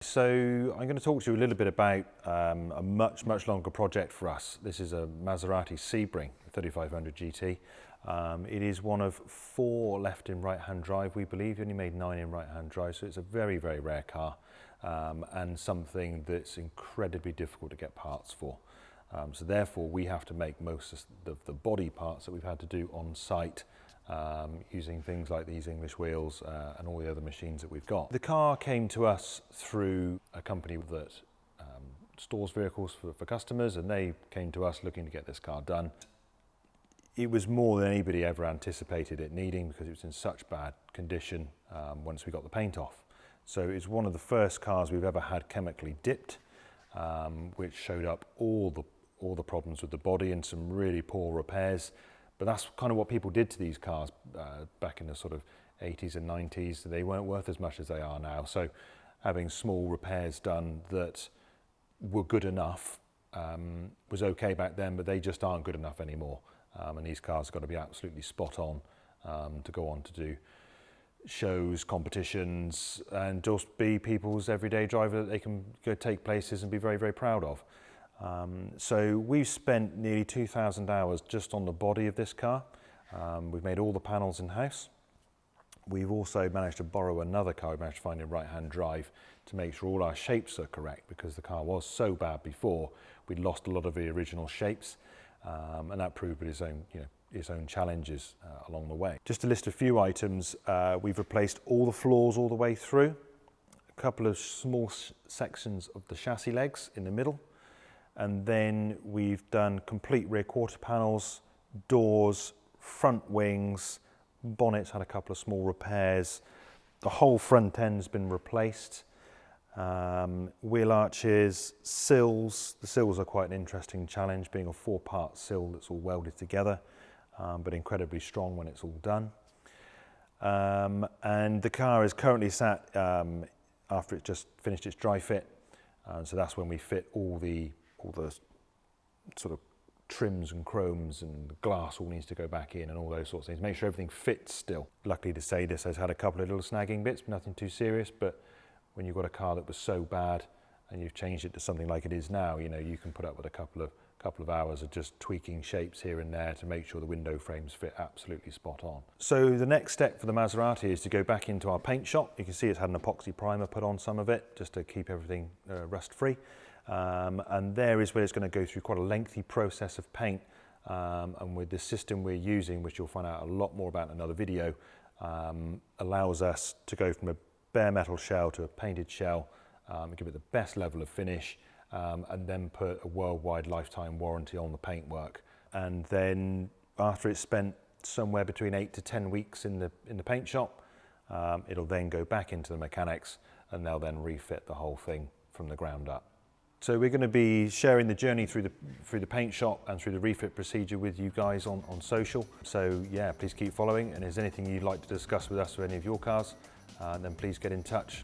So I'm going to talk to you a little bit about a much longer project for us. This is a Maserati Sebring 3500 GT. It is one of 4 left in right-hand drive, we believe. You only made 9 in right-hand drive, so it's a very rare car and something that's incredibly difficult to get parts for. So therefore we have to make most of the body parts that we've had to do on site using things like these English wheels and all the other machines that we've got. The car came to us through a company that stores vehicles for customers, and they came to us looking to get this car done. It was more than anybody ever anticipated it needing, because it was in such bad condition once we got the paint off. So it's one of the first cars we've ever had chemically dipped, which showed up all the problems with the body and some really poor repairs. But that's kind of what people did to these cars back in the sort of 80s and 90s. They weren't worth as much as they are now. So having small repairs done that were good enough was okay back then, but they just aren't good enough anymore. And these cars have got to be absolutely spot on to go on to do shows, competitions, and just be people's everyday driver that they can go take places and be very proud of. So we've spent nearly 2,000 hours just on the body of this car. We've made all the panels in-house. We've also managed to borrow another car we managed to find in right-hand drive to make sure all our shapes are correct, because the car was so bad before, we'd lost a lot of the original shapes, and that proved its own challenges along the way. Just to list a few items, we've replaced all the floors all the way through, a couple of small sections of the chassis legs in the middle, and then we've done complete rear quarter panels, doors, front wings, bonnets had a couple of small repairs. The whole front end's been replaced. Wheel arches, sills. The sills are quite an interesting challenge, being a 4-part sill that's all welded together, but incredibly strong when it's all done. And the car is currently sat after it just finished its dry fit, so that's when we fit all the sort of trims and chromes, and the glass all needs to go back in and all those sorts of things. Make sure everything fits still. Luckily to say, this has had a couple of little snagging bits, nothing too serious, but when you've got a car that was so bad and you've changed it to something like it is now, you can put up with a couple of hours of just tweaking shapes here and there to make sure the window frames fit absolutely spot on. So the next step for the Maserati is to go back into our paint shop. You can see it's had an epoxy primer put on some of it just to keep everything rust free. And there is where it's going to go through quite a lengthy process of paint, and with the system we're using, which you'll find out a lot more about in another video, allows us to go from a bare metal shell to a painted shell, give it the best level of finish, and then put a worldwide lifetime warranty on the paintwork. And then after it's spent somewhere between 8 to 10 weeks in the paint shop, it'll then go back into the mechanics, and they'll then refit the whole thing from the ground up. So we're going to be sharing the journey through the paint shop and through the refit procedure with you guys on social. So yeah, please keep following, and if there's anything you'd like to discuss with us or any of your cars, then please get in touch.